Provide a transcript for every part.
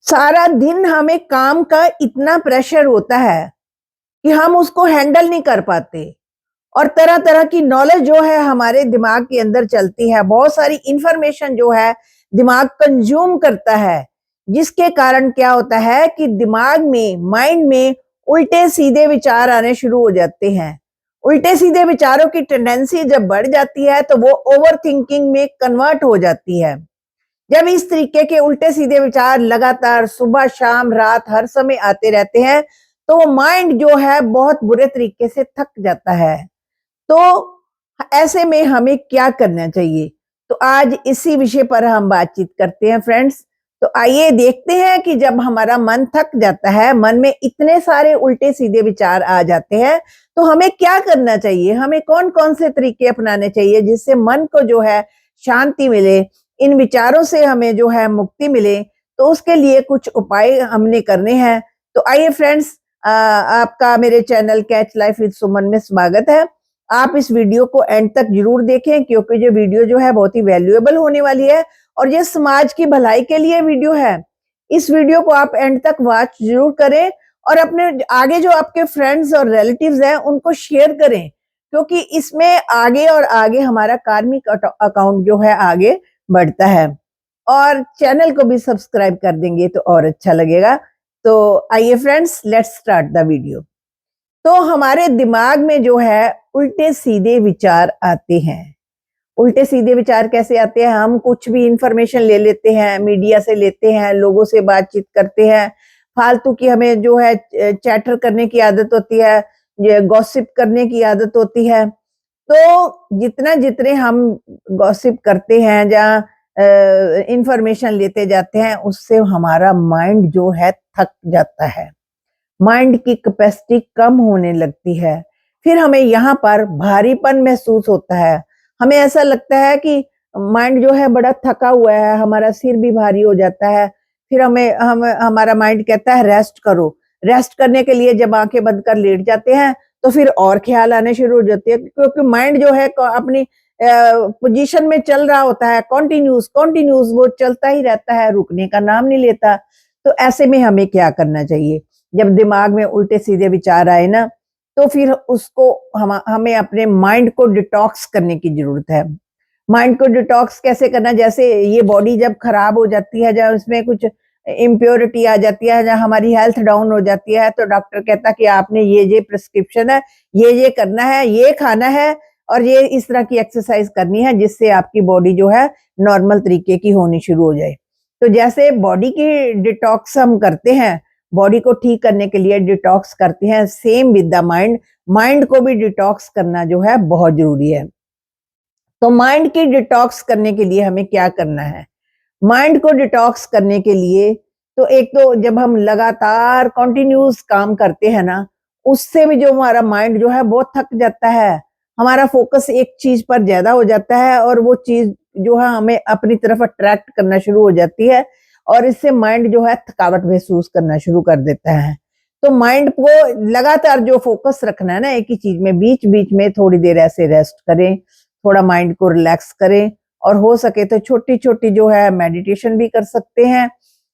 सारा दिन हमें काम का इतना प्रेशर होता है कि हम उसको हैंडल नहीं कर पाते और तरह तरह की नॉलेज जो है हमारे दिमाग के अंदर चलती है। बहुत सारी इंफॉर्मेशन जो है दिमाग कंज्यूम करता है, जिसके कारण क्या होता है कि दिमाग में, माइंड में उल्टे सीधे विचार आने शुरू हो जाते हैं। उल्टे सीधे विचारों की टेंडेंसी जब बढ़ जाती है तो वो ओवर थिंकिंग में कन्वर्ट हो जाती है। जब इस तरीके के उल्टे सीधे विचार लगातार सुबह शाम रात हर समय आते रहते हैं तो वो माइंड जो है बहुत बुरे तरीके से थक जाता है। तो ऐसे में हमें क्या करना चाहिए, तो आज इसी विषय पर हम बातचीत करते हैं फ्रेंड्स। तो आइए देखते हैं कि जब हमारा मन थक जाता है, मन में इतने सारे उल्टे सीधे विचार आ जाते हैं, तो हमें क्या करना चाहिए, हमें कौन कौन से तरीके अपनाने चाहिए जिससे मन को जो है शांति मिले, इन विचारों से हमें जो है मुक्ति मिले। तो उसके लिए कुछ उपाय हमने करने हैं। तो आइए फ्रेंड्स, आपका मेरे चैनल कैच लाइफ विद सुमन में स्वागत है। आप इस वीडियो को एंड तक जरूर देखें क्योंकि जो वीडियो जो है बहुत ही वैल्यूएबल होने वाली है और ये समाज की भलाई के लिए वीडियो है। इस वीडियो को आप एंड तक वॉच जरूर करें और अपने आगे जो आपके फ्रेंड्स और रिलेटिव्स हैं उनको शेयर करें, क्योंकि इसमें आगे और आगे हमारा कार्मिक अकाउंट जो है आगे बढ़ता है। और चैनल को भी सब्सक्राइब कर देंगे तो और अच्छा लगेगा। तो आइए friends, let's start the video. तो हमारे दिमाग में जो है उल्टे सीधे विचार आते हैं। उल्टे सीधे विचार कैसे आते हैं, हम कुछ भी इंफॉर्मेशन ले लेते हैं, मीडिया से लेते हैं, लोगों से बातचीत करते हैं, फालतू की हमें जो है चैटर करने की आदत होती है, ये गॉसिप करने की आदत होती है। तो जितना जितने हम गॉसिप करते हैं, जहाँ इंफॉर्मेशन लेते जाते हैं, उससे हमारा माइंड जो है थक जाता है, माइंड की कैपेसिटी कम होने लगती है। फिर हमें यहाँ पर भारीपन महसूस होता है, हमें ऐसा लगता है कि माइंड जो है बड़ा थका हुआ है, हमारा सिर भी भारी हो जाता है। फिर हमारा माइंड कहता है रेस्ट करो। रेस्ट करने के लिए जब आंखें बंद कर लेट जाते हैं तो फिर और ख्याल आने शुरू हो जाते हैं, क्योंकि माइंड जो है अपनी पोजीशन में चल रहा होता है, कॉन्टिन्यूस कॉन्टिन्यूस वो चलता ही रहता है, रुकने का नाम नहीं लेता। तो ऐसे में हमें क्या करना चाहिए, जब दिमाग में उल्टे सीधे विचार आए ना, तो फिर उसको हमें अपने माइंड को डिटॉक्स करने की जरूरत है। माइंड को डिटॉक्स कैसे करना, जैसे ये बॉडी जब खराब हो जाती है, जब उसमें कुछ इम्प्योरिटी आ जाती है, जब हमारी हेल्थ डाउन हो जाती है, तो डॉक्टर कहता कि आपने ये प्रिस्क्रिप्शन है, ये करना है, ये खाना है और ये इस तरह की एक्सरसाइज करनी है, जिससे आपकी बॉडी जो है नॉर्मल तरीके की होनी शुरू हो जाए। तो जैसे बॉडी की डिटॉक्स हम करते हैं, बॉडी को ठीक करने के लिए डिटॉक्स करते हैं, same with the mind, mind को भी डिटॉक्स करना जो है बहुत जरूरी है। तो माइंड की डिटॉक्स करने के लिए हमें क्या करना है, माइंड को डिटॉक्स करने के लिए तो एक तो जब हम लगातार कंटिन्यूस काम करते हैं ना, उससे भी जो हमारा माइंड जो है बहुत थक जाता है, हमारा फोकस एक चीज पर ज्यादा हो जाता है और वो चीज जो है हमें अपनी तरफ अट्रैक्ट करना शुरू हो जाती है और इससे माइंड जो है थकावट महसूस करना शुरू कर देता है। तो माइंड को लगातार जो फोकस रखना है ना एक ही चीज में, बीच बीच में थोड़ी देर ऐसे रेस्ट करें, थोड़ा माइंड को रिलैक्स करें और हो सके तो छोटी छोटी जो है मेडिटेशन भी कर सकते हैं।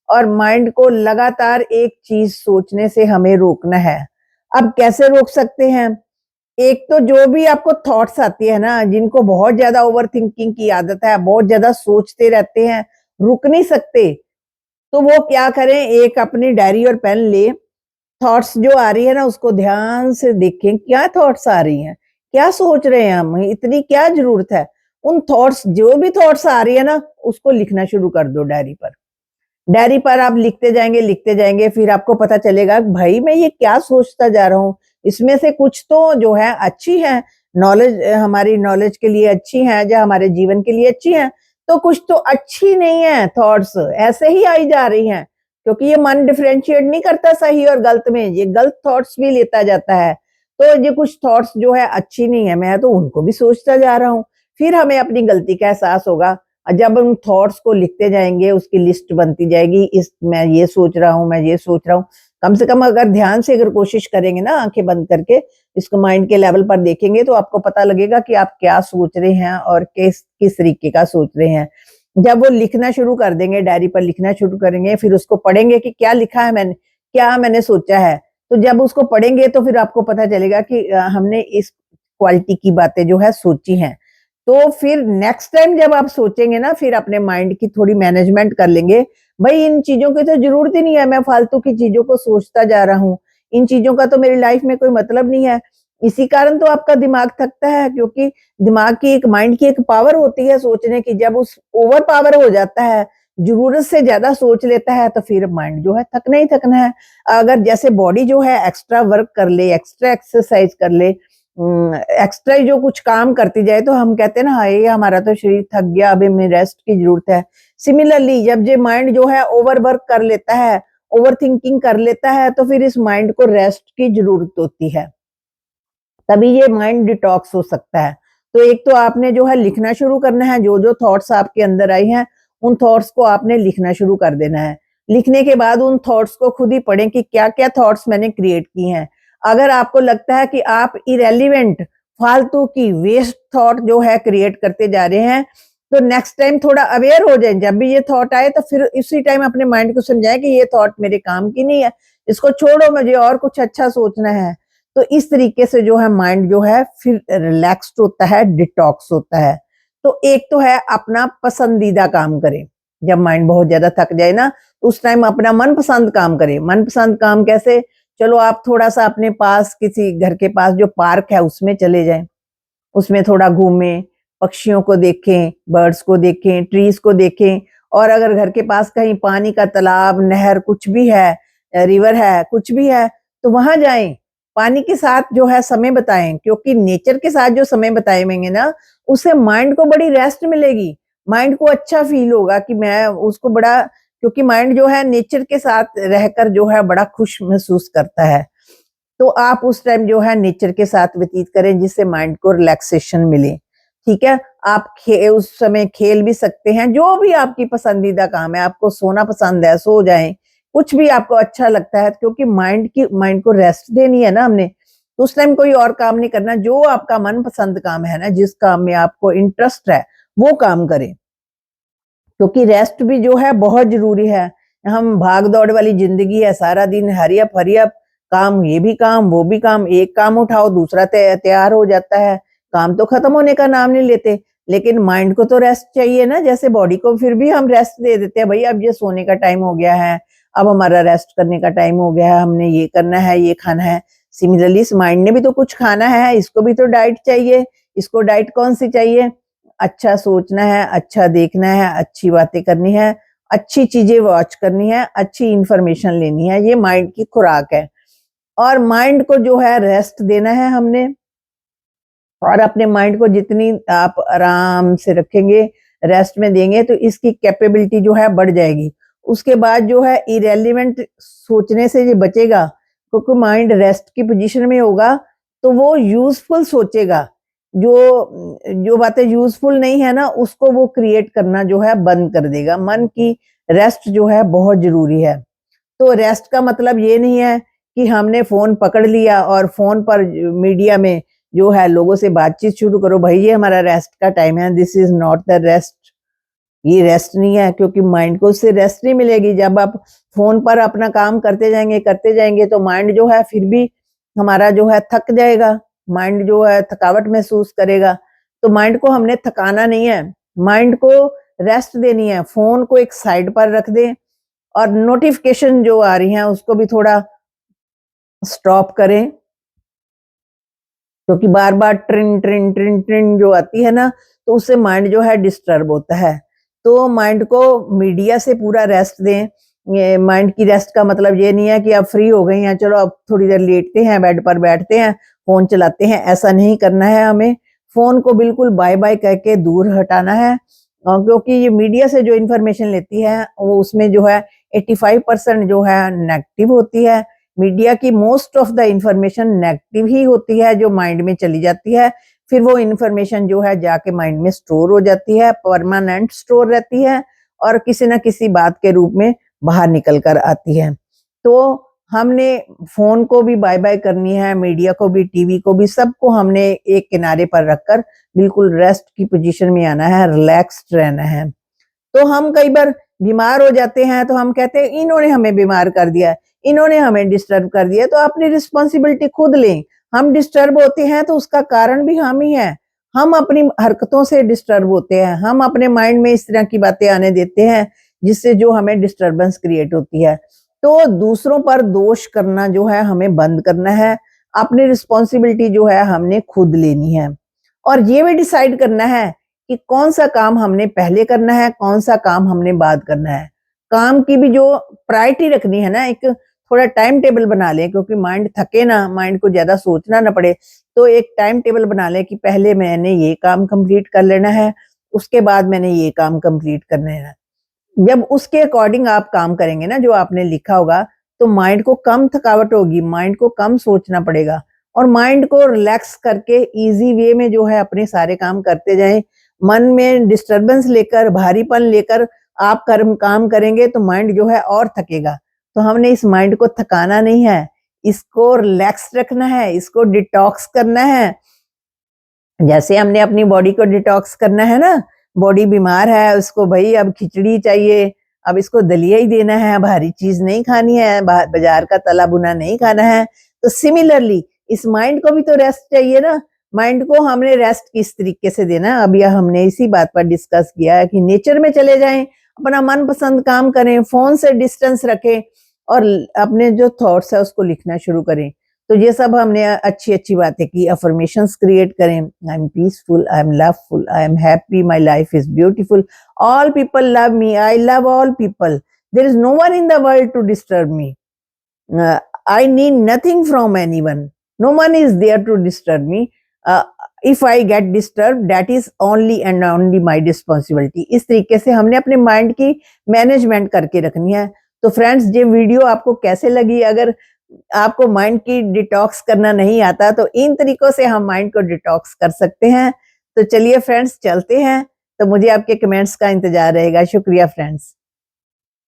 और माइंड को लगातार एक चीज सोचने से हमें रोकना है। अब कैसे रोक सकते हैं, एक तो जो भी आपको थॉट्स आती है ना, जिनको बहुत ज्यादा ओवर थिंकिंग की आदत है, बहुत ज्यादा सोचते रहते हैं, रुक नहीं सकते, तो वो क्या करें, एक अपनी डायरी और पेन ले, थॉट्स जो आ रही है ना उसको ध्यान से देखें, क्या थॉट्स आ रही हैं, क्या सोच रहे हैं हम, इतनी क्या जरूरत है। उन थॉट्स, जो भी थॉट्स आ रही है ना, उसको लिखना शुरू कर दो डायरी पर। डायरी पर आप लिखते जाएंगे, फिर आपको पता चलेगा भाई मैं ये क्या सोचता जा रहा हूँ, इसमें से कुछ तो जो है अच्छी है, नॉलेज हमारी नॉलेज के लिए अच्छी है, जो हमारे जीवन के लिए अच्छी है, तो कुछ तो अच्छी नहीं है, थॉट्स ऐसे ही आई जा रही हैं, क्योंकि ये मन डिफरेंशिएट नहीं करता सही और गलत में, ये गलत थॉट्स भी लेता जाता है। तो ये कुछ थॉट्स जो है अच्छी नहीं है, मैं तो उनको भी सोचता जा रहा हूँ। फिर हमें अपनी गलती का एहसास होगा, जब हम थॉट्स को लिखते जाएंगे उसकी लिस्ट बनती जाएगी, इस मैं ये सोच रहा हूँ, मैं ये सोच रहा हूँ। कम से कम अगर ध्यान से अगर कोशिश करेंगे ना, आंखें बंद करके इसको माइंड के लेवल पर देखेंगे, तो आपको पता लगेगा कि आप क्या सोच रहे हैं और किस किस तरीके का सोच रहे हैं। जब वो लिखना शुरू कर देंगे, डायरी पर लिखना शुरू करेंगे, फिर उसको पढ़ेंगे कि क्या लिखा है मैंने, क्या मैंने सोचा है। तो जब उसको पढ़ेंगे तो फिर आपको पता चलेगा कि हमने इस क्वालिटी की बातें जो है सोची हैं। तो फिर नेक्स्ट टाइम जब आप सोचेंगे ना, फिर अपने माइंड की थोड़ी मैनेजमेंट कर लेंगे। भई इन चीज़ों की तो ज़रूरत ही नहीं है, मैं फालतू की चीज़ों को सोचता जा रहा हूँ। इन चीज़ों का तो मेरी लाइफ में कोई मतलब नहीं है। इसी कारण तो आपका दिमाग थकता है, क्योंकि दिमाग की एक, माइंड की एक पावर होती है सोचने की, जब उस ओवर पावर हो जाता है, ज़रूरत से ज़्यादा सोच लेता है, तो फिर माइंड जो है थकना ही थकना है। अगर जैसे बॉडी जो है एक्स्ट्रा वर्क कर ले, एक्स्ट्रा एक्सरसाइज़ कर ले, एक्स्ट्रा जो कुछ काम करती जाए, तो हम कहते हैं ना, हाय हमारा तो शरीर थक गया, अब हमें रेस्ट की ज़रूरत है। सिमिलरली जब ये माइंड जो है ओवर वर्क कर लेता है, ओवर थिंकिंग कर लेता है, तो फिर इस माइंड को रेस्ट की ज़रूरत होती है। तभी ये माइंड डिटॉक्स हो सकता है। तो एक तो आपने जो है लिखना शुरू करना है, जो-जो थॉट्स आपके अंदर आई हैं, उन थॉट्स को आपने लिखना शुरू कर देना है। लिखने के बाद उन थॉट्स को खुद ही पढ़ें कि क्या-क्या थॉट्स मैंने क्रिएट की हैं। अगर आपको लगता है कि आप इर्रेलेवेंट, फालतू की वेस्ट थॉट जो है क्रिएट करते जा रहे हैं, तो नेक्स्ट टाइम थोड़ा अवेयर हो जाएँ। जब भी ये थॉट आए तो फिर इसी टाइम अपने माइंड को समझाएँ कि ये थॉट मेरे काम की नहीं है, इसको छोड़ो, मुझे और कुछ अच्छा सोचना है। तो इस तरीके से जो है माइंड जो है फिर रिलैक्स्ड होता है, डिटॉक्स होता है। तो एक तो है अपना पसंदीदा काम करें। जब माइंड बहुत ज़्यादा थक जाए ना, तो उस टाइम अपना मनपसंद काम करें। मनपसंद काम कैसे? चलो आप थोड़ा-सा अपने पास, किसी घर के पास जो पार्क है उसमें चले जाएँ। उसमें थोड़ा घूमें, पक्षियों को देखें, बर्ड्स को देखें, ट्रीज़ को देखें, और अगर घर के पास कहीं पानी का तालाब, नहर कुछ भी है, रिवर है, कुछ भी है, तो वहाँ जाएँ। पानी के साथ जो है समय बिताएँ, क्योंकि नेचर के साथ जो समय बिताएँगे ना, उससे माइंड को बड़ी रेस्ट मिलेगी। माइंड को अच्छा फ़ील होगा कि मैं उसको बड़ा, क्योंकि माइंड जो है नेचर के साथ रहकर जो है बड़ा खुश महसूस करता है। तो आप उस टाइम जो है नेचर के साथ व्यतीत करें, जिससे माइंड को रिलैक्सेशन मिले, ठीक है? आप उस समय खेल भी सकते हैं, जो भी आपकी पसंदीदा काम है, आपको सोना पसंद है, सो जाएँ, कुछ भी आपको अच्छा लगता है, क्योंकि माइंड को रेस्ट देनी है ना हमने, तो उस टाइम कोई और काम नहीं करना, जो आपका मनपसंद काम है ना, जिस काम में आपको इंटरेस्ट है, वो काम करें। क्योंकि रेस्ट भी जो है बहुत ज़रूरी है। हम भाग-दौड़ वाली ज़िंदगी है, सारा दिन हरी अप काम, ये भी काम, वो भी काम, एक काम उठाओ दूसरा तैयार हो जाता है। काम तो खत्म होने का नाम नहीं लेते, लेकिन माइंड को तो रेस्ट चाहिए ना, जैसे बॉडी को फिर भी हम रेस्ट दे देते हैं, भई अब ये सोने का टाइम हो गया है, अब हमारा रेस्ट करने का टाइम हो गया है, हमने ये करना है, ये खाना है। सिमिलरली इस माइंड ने भी तो कुछ खाना है, इसको भी तो डाइट चाहिए। इसको डाइट कौन-सी चाहिए? अच्छा सोचना है, अच्छा देखना है, अच्छी बातें करनी है, अच्छी चीज़ें वॉच करनी है, अच्छी इन्फॉर्मेशन लेनी है, ये माइंड की खुराक है। और माइंड को जो है रेस्ट देना है हमने, और अपने माइंड को जितनी आप आराम से रखेंगे, रेस्ट में देंगे, तो इसकी कैपेबिलिटी जो है बढ़ जाएगी। उसके बाद जो है इर्रेलेवेंट सोचने से ये बचेगा, क्योंकि माइंड रेस्ट की पोज़ीशन में होगा, तो वो यूज़फुल सोचेगा। जो बातें यूज़फुल नहीं है ना, उसको वो क्रिएट करना जो है बंद कर देगा। मन की रेस्ट जो है बहुत ज़रूरी है। तो रेस्ट का मतलब ये नहीं है कि हमने फ़ोन पकड़ लिया और फ़ोन पर मीडिया में जो है लोगों से बातचीत शुरू करो, भई ये हमारा रेस्ट का टाइम है, this is not the rest. ये रेस्ट नहीं है, क्योंकि माइंड को उससे रेस्ट नहीं मिलेगी। जब आप फ़ोन पर अपना काम करते जाएँगे तो माइंड जो है फिर भी हमारा जो है थक जाएगा, माइंड जो है थकावट महसूस करेगा। तो माइंड को हमने थकाना नहीं है, माइंड को रेस्ट देनी है। फ़ोन को एक साइड पर रख दें, और नोटिफ़िकेशन जो आ रही हैं उसको भी थोड़ा स्टॉप करें, क्योंकि बार-बार ट्रिन, ट्रिन, ट्रिन, ट्रिन जो आती है ना, तो उससे माइंड जो है डिस्टर्ब होता है। तो माइंड को मीडिया से पूरा रेस्ट दें। ये माइंड की रेस्ट का मतलब ये नहीं है कि आप फ्री हो गई हैं, चलो अब थोड़ी देर लेटते हैं, बेड पर बैठते हैं, फ़ोन चलाते हैं, ऐसा नहीं करना है हमें। फ़ोन को बिल्कुल बाय-बाय कह के दूर हटाना है, क्योंकि ये मीडिया से जो इन्फॉर्मेशन लेती है, वो उसमें जो है 85% जो है नेगेटिव होती है। मीडिया की most of the information negative ही होती है, जो माइंड में चली जाती है। फिर वो इन्फॉर्मेशन जो है जाके माइंड में स्टोर हो जाती है, परमानेंट स्टोर रहती है, और किसी न किसी बात के रूप में बाहर निकल कर आती है। तो हमने फ़ोन को भी बाय-बाय करनी है, मीडिया को भी, टीवी को भी, सबको हमने एक किनारे पर रखकर बिल्कुल रेस्ट की पोज़ीशन में आना है, रिलैक्स्ड रहना है। तो हम कई बार बीमार हो जाते हैं तो हम कहते हैं इन्होंने हमें बीमार कर दिया, इन्होंने हमें डिस्टर्ब कर दिया। तो अपनी रिस्पॉन्सिबिलिटी खुद लें। हम डिस्टर्ब होते हैं तो उसका कारण भी हम ही हैं। हम अपनी हरकतों से डिस्टर्ब होते हैं, हम अपने माइंड में इस तरह की बातें आने देते हैं जिससे जो हमें डिस्टर्बेंस क्रिएट होती है। तो दूसरों पर दोष करना जो है हमें बंद करना है। अपनी रिस्पॉन्सिबिलिटी जो है हमने खुद लेनी है और ये भी डिसाइड करना है कि कौन सा काम हमने पहले करना है, कौन सा काम हमने बाद करना है। काम की भी जो प्रायोरिटी रखनी है ना, एक थोड़ा टाइम टेबल बना लें, क्योंकि माइंड थके ना, माइंड को ज्यादा सोचना ना पड़े, तो एक टाइम टेबल बना लें कि पहले मैंने ये काम कंप्लीट कर लेना है, उसके बाद मैंने ये काम कंप्लीट करना है। जब उसके अकॉर्डिंग आप काम करेंगे ना, जो आपने लिखा होगा, तो माइंड को कम थकावट होगी, माइंड को कम सोचना पड़ेगा और माइंड को रिलैक्स करके इजी वे में जो है अपने सारे काम करते जाएं। मन में डिस्टरबेंस लेकर, भारीपन लेकर आप काम करेंगे तो माइंड जो है और थकेगा। तो हमने इस माइंड को थकाना नहीं है, इसको रिलैक्स रखना है, इसको डिटॉक्स करना है। जैसे हमने अपनी बॉडी को डिटॉक्स करना है ना, बॉडी बीमार है, उसको भाई अब खिचड़ी चाहिए, अब इसको दलिया ही देना है, भारी चीज नहीं खानी है, बाजार का तला भुना नहीं खाना है। तो सिमिलरली इस माइंड को भी तो रेस्ट चाहिए ना। माइंड को हमने रेस्ट किस तरीके से देना है, अब यह हमने इसी बात पर डिस्कस किया है कि नेचर में चले जाएं, अपना मनपसंद काम करें, फोन से डिस्टेंस रखें और अपने जो थॉट्स है उसको लिखना शुरू करें। तो ये सब हमने अच्छी अच्छी बातें की। अफर्मेशंस क्रिएट करें, I am peaceful, I am loveful, I am happy, my life is beautiful, all people love me, I love all people, there is no one in the world to disturb me, I need nothing from anyone, no one is there to disturb me, if I get disturb that is only and only my responsibility. इस तरीके से हमने अपने mind की management करके रखनी है। तो फ्रेंड्स, ये वीडियो आपको कैसे लगी? अगर आपको माइंड की डिटॉक्स करना नहीं आता तो इन तरीकों से हम माइंड को डिटॉक्स कर सकते हैं। तो चलिए फ्रेंड्स, चलते हैं। तो मुझे आपके कमेंट्स का इंतजार रहेगा। शुक्रिया फ्रेंड्स।